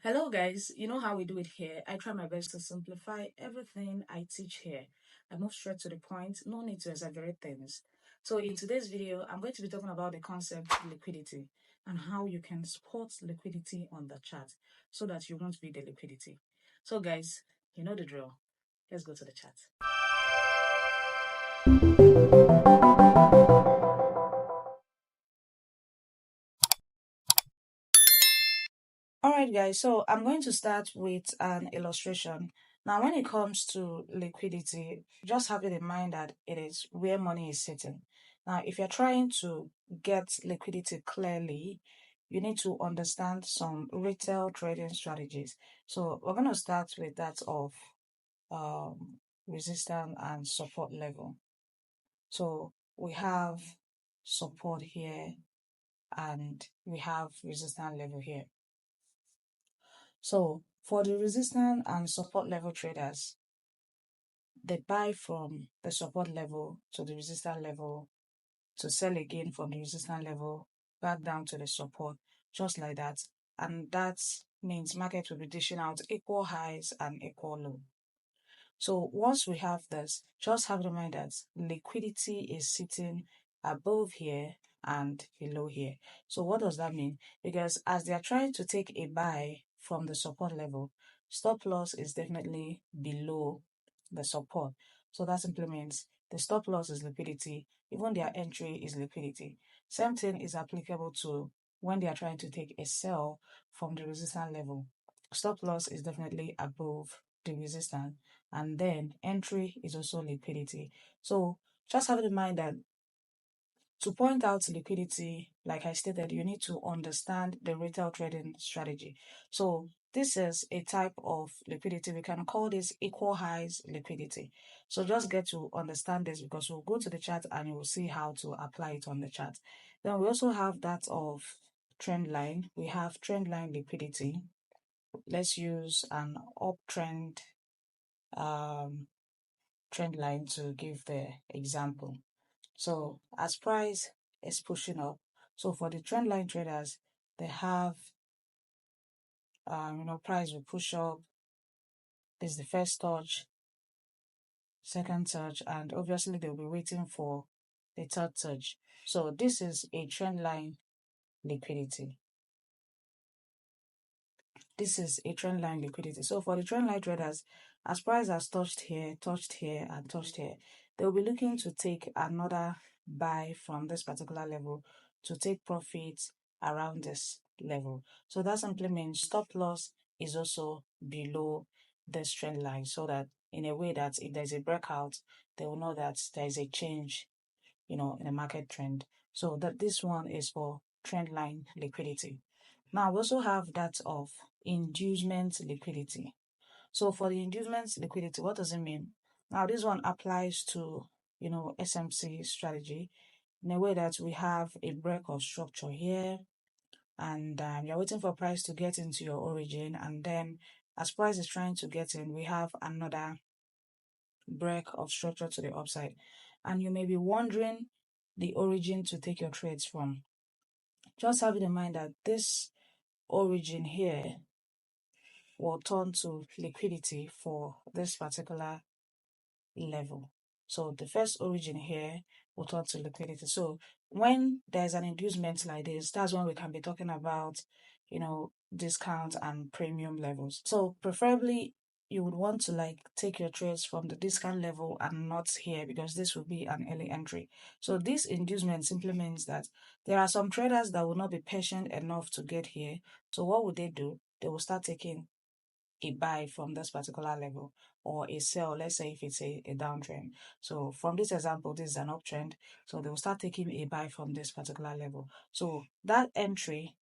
Hello, guys. You know how we do it here. I try my best to simplify everything I teach here. I move straight to the point, no need to exaggerate things. So, in today's video, I'm going to be talking about the concept liquidity and how you can spot liquidity on the chart so that you won't be the liquidity. So, guys, you know the drill. Let's go to the chart. All right, guys, so I'm going to start with an illustration. Now, when it comes to liquidity, just have it in mind that it is where money is sitting. Now, if you're trying to get liquidity clearly, you need to understand some retail trading strategies. So we're going to start with that of um, resistance and support level. So we have support here and we have resistance level here. So for the resistance and support level traders, they buy from the support level to the resistance level to sell again from the resistance level back down to the support, just like that. And that means market will be dishing out equal highs and equal low. So once we have this, just have in mind that liquidity is sitting above here and below here. So what does that mean? Because as they are trying to take a buy from the support level, stop loss is definitely below the support. So that simply means the stop loss is liquidity, even their entry is liquidity. Same thing is applicable to when they are trying to take a sell from the resistance level. Stop loss is definitely above the resistance, and then entry is also liquidity. So just have in mind that to point out liquidity, like I stated, you need to understand the retail trading strategy. So this is a type of liquidity. We can call this equal highs liquidity. So just get to understand this because we'll go to the chart and you will see how to apply it on the chart. Then we also have that of trend line. We have trend line liquidity. Let's use an uptrend um, trend line to give the example. So as price is pushing up, so for the trend line traders, they have price will push up. This is the first touch, second touch, and obviously they'll be waiting for the third touch. So this is a trend line liquidity. This is a trend line liquidity. So for the trend line traders, as price has touched here, and touched here, they'll be looking to take another buy from this particular level to take profits around this level. So that simply means stop loss is also below this trend line, so that in a way that if there's a breakout, they will know that there is a change, in the market trend. So that this one is for trend line liquidity. Now we also have that of inducement liquidity. So for the inducement liquidity, what does it mean? Now this one applies to, SMC strategy in a way that we have a break of structure here, and you're waiting for price to get into your origin, and then as price is trying to get in, we have another break of structure to the upside, and you may be wondering the origin to take your trades from. Just have it in mind that this origin here will turn to liquidity for this particular level. So the first origin here will turn to liquidity. So when there's an inducement like this, that's when we can be talking about, discount and premium levels. So preferably you would want to take your trades from the discount level and not here, because this will be an early entry. So this inducement simply means that there are some traders that will not be patient enough to get here. So what would they do? They will start taking a buy from this particular level, or a sell, let's say if it's a downtrend. So from this example, this is an uptrend. So they will start taking a buy from this particular level. So that entry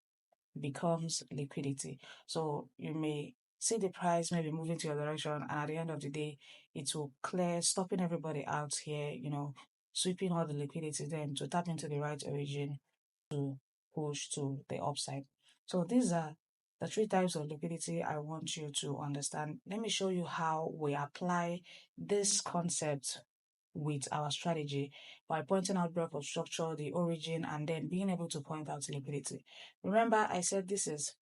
becomes liquidity. So you may see the price maybe moving to your direction, and at the end of the day, it will clear, stopping everybody out here, sweeping all the liquidity then to tap into the right origin to push to the upside. So these are the three types of liquidity I want you to understand. Let me show you how we apply this concept with our strategy by pointing out breadth of structure, the origin, and then being able to point out liquidity. Remember, I said this is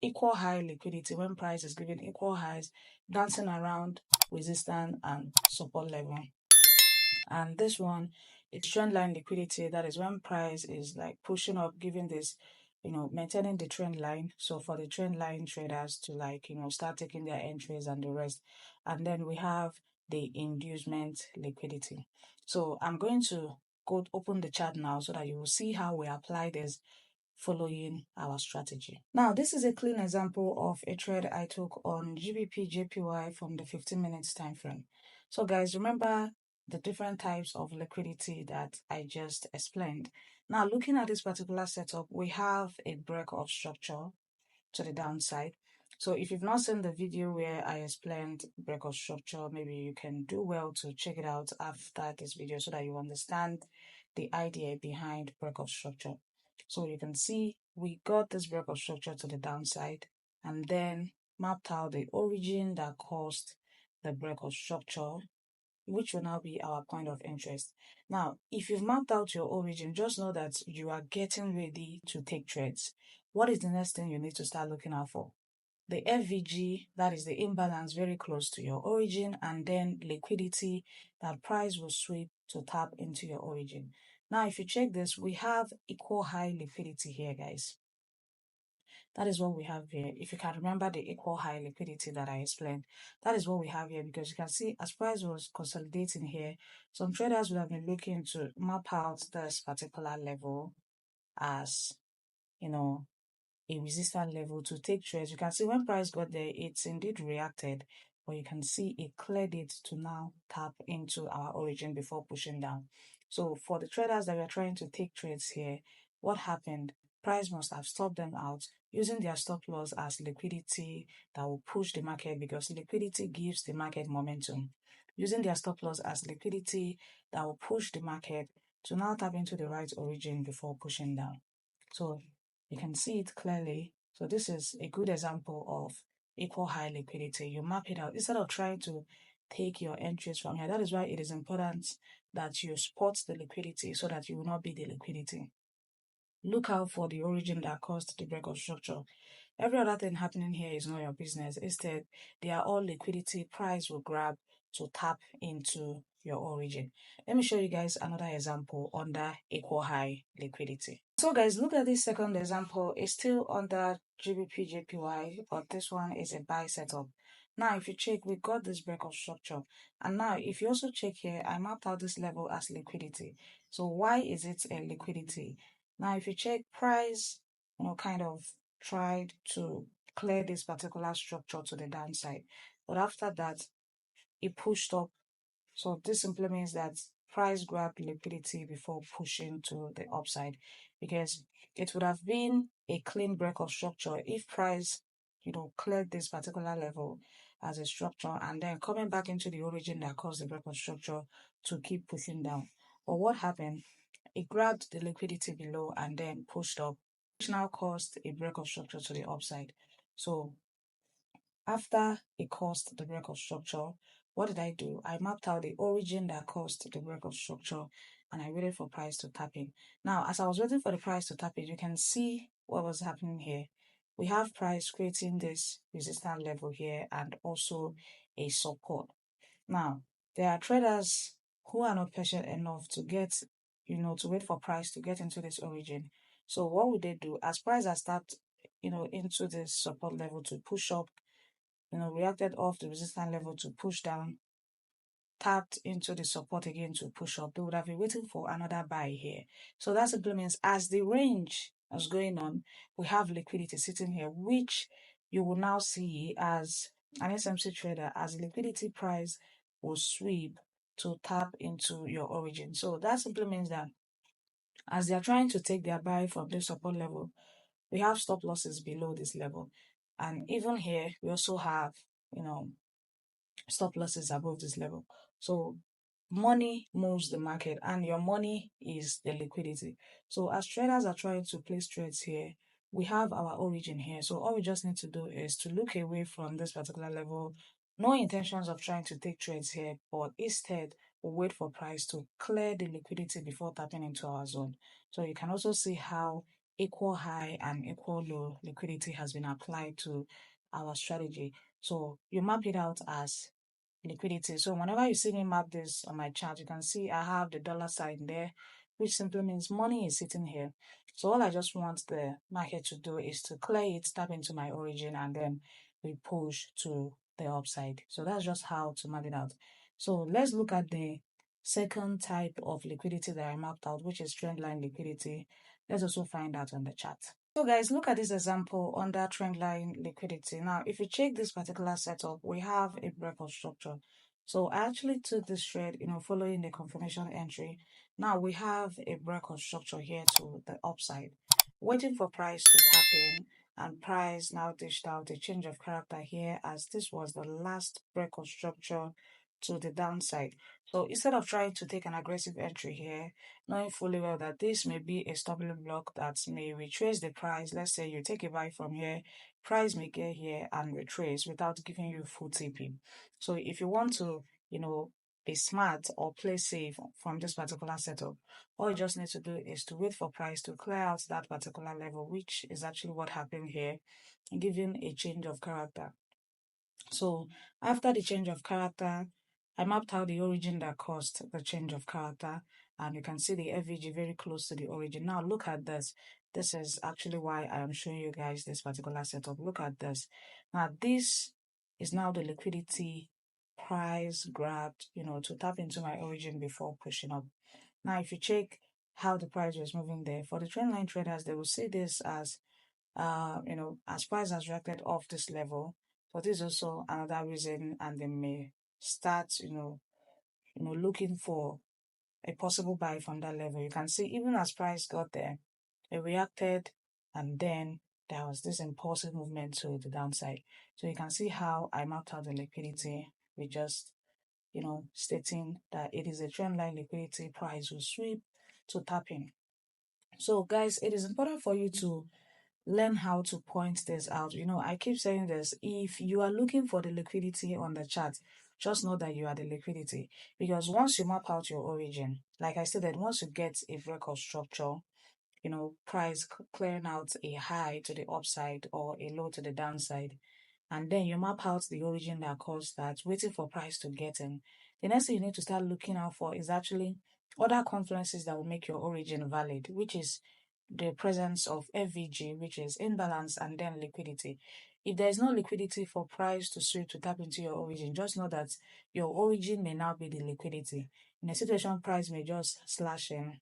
equal high liquidity, when price is giving equal highs, dancing around resistance and support level. And this one, it's trendline liquidity. That is when price is like pushing up, giving this, maintaining the trend line. So for the trend line traders to start taking their entries and the rest. And then we have the inducement liquidity. So I'm going to go open the chart now so that you will see how we apply this following our strategy. Now, this is a clean example of a trade I took on GBP JPY from the 15 minutes time frame. So guys, remember the different types of liquidity that I just explained. Now, looking at this particular setup, we have a break of structure to the downside. So if you've not seen the video where I explained break of structure, maybe you can do well to check it out after this video so that you understand the idea behind break of structure. So you can see we got this break of structure to the downside and then mapped out the origin that caused the break of structure, which will now be our point of interest. Now, if you've mapped out your origin, just know that you are getting ready to take trades. What is the next thing you need to start looking out for? The FVG, that is the imbalance very close to your origin, and then liquidity, that price will sweep to tap into your origin. Now, if you check this, we have equal high liquidity here, guys. That is what we have here. If you can remember the equal high liquidity that I explained, that is what we have here, because you can see as price was consolidating here, some traders would have been looking to map out this particular level as, a resistance level to take trades. You can see when price got there, it's indeed reacted, but you can see it cleared it to now tap into our origin before pushing down. So for the traders that were trying to take trades here, what happened? Price must have stopped them out using their stop loss as liquidity that will push the market, because liquidity gives the market momentum. Using their stop loss as liquidity that will push the market to now tap into the right origin before pushing down. So you can see it clearly. So this is a good example of equal high liquidity. You map it out instead of trying to take your entries from here. That is why it is important that you spot the liquidity so that you will not be the liquidity. Look out for the origin that caused the break of structure. Every other thing happening here is not your business. Instead, they are all liquidity price will grab to tap into your origin. Let me show you guys another example under equal high liquidity. So guys, look at this second example. It's still under GBP JPY, but this one is a buy setup. Now, if you check, we got this break of structure. And now, if you also check here, I mapped out this level as liquidity. So why is it a liquidity? Now, if you check price, kind of tried to clear this particular structure to the downside. But after that, it pushed up. So this simply means that price grabbed liquidity before pushing to the upside, because it would have been a clean break of structure if price, cleared this particular level as a structure and then coming back into the origin that caused the break of structure to keep pushing down. But what happened? It grabbed the liquidity below and then pushed up, which now caused a break of structure to the upside. So after it caused the break of structure, what did I do? I mapped out the origin that caused the break of structure and I waited for price to tap in. Now, as I was waiting for the price to tap in, you can see what was happening here. We have price creating this resistance level here and also a support. Now, there are traders who are not patient enough to get, to wait for price to get into this origin. So what would they do? As price has tapped, into this support level to push up, reacted off the resistance level to push down, tapped into the support again to push up, they would have been waiting for another buy here. So that simply means as the range is going on, we have liquidity sitting here, which you will now see as an SMC trader as liquidity price will sweep to tap into your origin. So that simply means that as they are trying to take their buy from this support level, we have stop losses below this level. And even here, we also have, stop losses above this level. So money moves the market and your money is the liquidity. So as traders are trying to place trades here, we have our origin here. So all we just need to do is to look away from this particular level. No intentions of trying to take trades here, but instead we'll wait for price to clear the liquidity before tapping into our zone. So you can also see how equal high and equal low liquidity has been applied to our strategy. So you map it out as liquidity. So whenever you see me map this on my chart, you can see I have the dollar sign there, which simply means money is sitting here. So all I just want the market to do is to clear it, tap into my origin, and then we push to the upside. So that's just how to map it out. So let's look at the second type of liquidity that I mapped out, which is trendline liquidity. Let's also find out on the chart. So guys, look at this example under trendline liquidity. Now, if you check this particular setup, we have a breakout structure. So I actually took this trade, following the confirmation entry. Now we have a breakout structure here to the upside, waiting for price to tap in, and price now dished out a change of character here as this was the last breakout structure to the downside. So instead of trying to take an aggressive entry here, knowing fully well that this may be a stumbling block that may retrace the price. Let's say you take a buy from here, price may get here and retrace without giving you full TP. So if you want to, be smart or play safe from this particular setup, all you just need to do is to wait for price to clear out that particular level, which is actually what happened here, giving a change of character. So after the change of character, I mapped out the origin that caused the change of character, and you can see the FVG very close to the origin. Now look at this. This is actually why I am showing you guys this particular setup. Look at this. Now this is now the liquidity price grabbed, to tap into my origin before pushing up. Now if you check how the price was moving there, for the trendline traders, they will see this as as price has reacted off this level. But this is also another reason, and they may start, looking for a possible buy from that level. You can see even as price got there, it reacted, and then there was this impulsive movement to the downside. So you can see how I mapped out the liquidity with just, stating that it is a trendline liquidity, price will sweep to tap in. So guys, it is important for you to learn how to point this out. I keep saying this. If you are looking for the liquidity on the chart, just know that you are the liquidity. Because once you map out your origin, like I said, that once you get a breakout structure, price clearing out a high to the upside or a low to the downside, and then you map out the origin that caused that, waiting for price to get in. The next thing you need to start looking out for is actually other confluences that will make your origin valid, which is the presence of FVG, which is imbalance, and then liquidity. If there is no liquidity for price to sweep to tap into your origin, just know that your origin may now be the liquidity. In a situation, price may just slash in,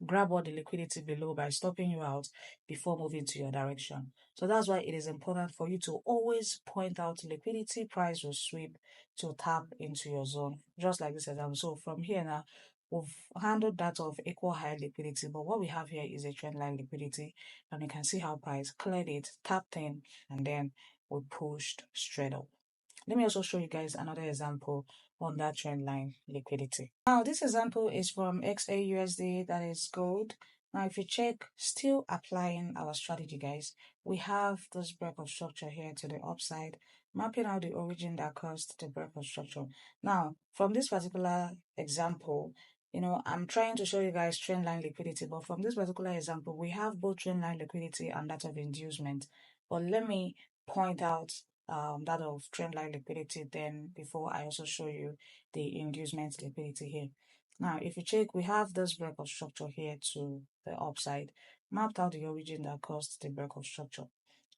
grab all the liquidity below by stopping you out before moving to your direction. So that's why it is important for you to always point out liquidity, price will sweep to tap into your zone, just like this example. So from here now, we've handled that of equal high liquidity, but what we have here is a trendline liquidity, and you can see how price cleared it, tapped in, and then we pushed straight up. Let me also show you guys another example on that trend line liquidity. Now, this example is from XAUSD, that is gold. Now, if you check, still applying our strategy, guys, we have this breakout structure here to the upside, mapping out the origin that caused the breakout structure. Now, from this particular example, I'm trying to show you guys trend line liquidity, but from this particular example, we have both trend line liquidity and that of inducement. But let me point out that of trendline liquidity then before I also show you the inducement liquidity here. Now, if you check, we have this breakout structure here to the upside, mapped out the origin that caused the breakout structure.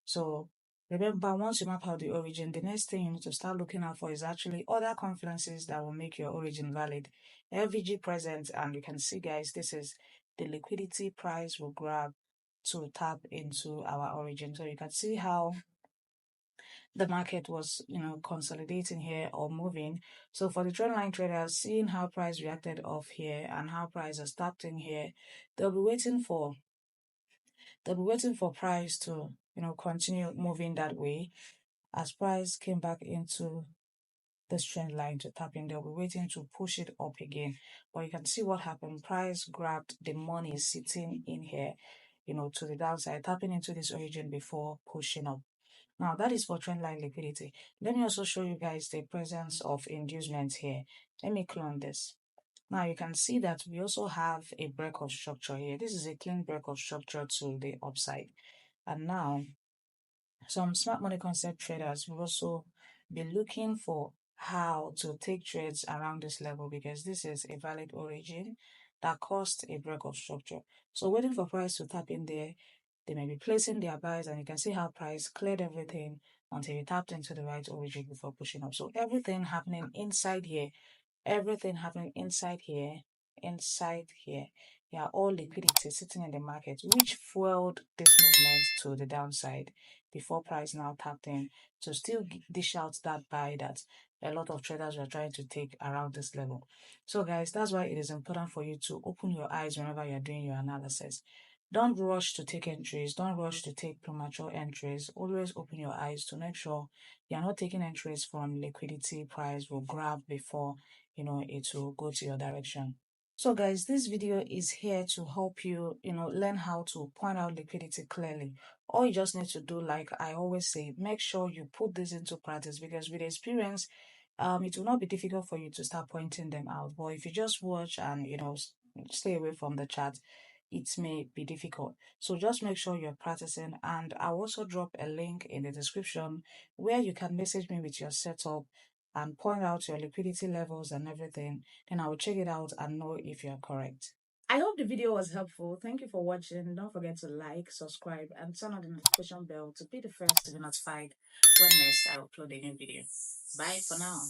So remember, once you map out the origin, the next thing you need to start looking out for is actually other confluences that will make your origin valid. FVG present, and you can see, guys, this is the liquidity price will grab to tap into our origin. So you can see how the market was, consolidating here or moving. So for the trendline traders, seeing how price reacted off here and how price has tapped in here, they'll be waiting for price to, continue moving that way. As price came back into this trend line to tap in, they'll be waiting to push it up again. But you can see what happened. Price grabbed the money sitting in here, to the downside, tapping into this origin before pushing up. Now, that is for trendline liquidity. Let me also show you guys the presence of inducements here. Let me clone this. Now you can see that we also have a break of structure here. This is a clean break of structure to the upside. And now some smart money concept traders will also be looking for how to take trades around this level, because this is a valid origin that caused a break of structure. So waiting for price to tap in there, they may be placing their buys, and you can see how price cleared everything until it tapped into the right origin before pushing up. So everything happening inside here, everything happening inside here, they are all liquidity sitting in the market, which fueled this movement to the downside before price now tapped in to still dish out that buy that a lot of traders were trying to take around this level. So guys, that's why it is important for you to open your eyes whenever you're doing your analysis. Don't rush to take entries. Don't rush to take premature entries. Always open your eyes to make sure you're not taking entries from liquidity price will grab before it will go to your direction. So guys, this video is here to help you, learn how to point out liquidity clearly. All you just need to do, like I always say, make sure you put this into practice, because with experience, it will not be difficult for you to start pointing them out. But if you just watch and, stay away from the chat, it may be difficult. So just make sure you're practicing. And I'll also drop a link in the description where you can message me with your setup and point out your liquidity levels and everything. Then I will check it out and know if you're correct. I hope the video was helpful. Thank you for watching. Don't forget to like, subscribe, and turn on the notification bell to be the first to be notified when next I upload a new video. Bye for now.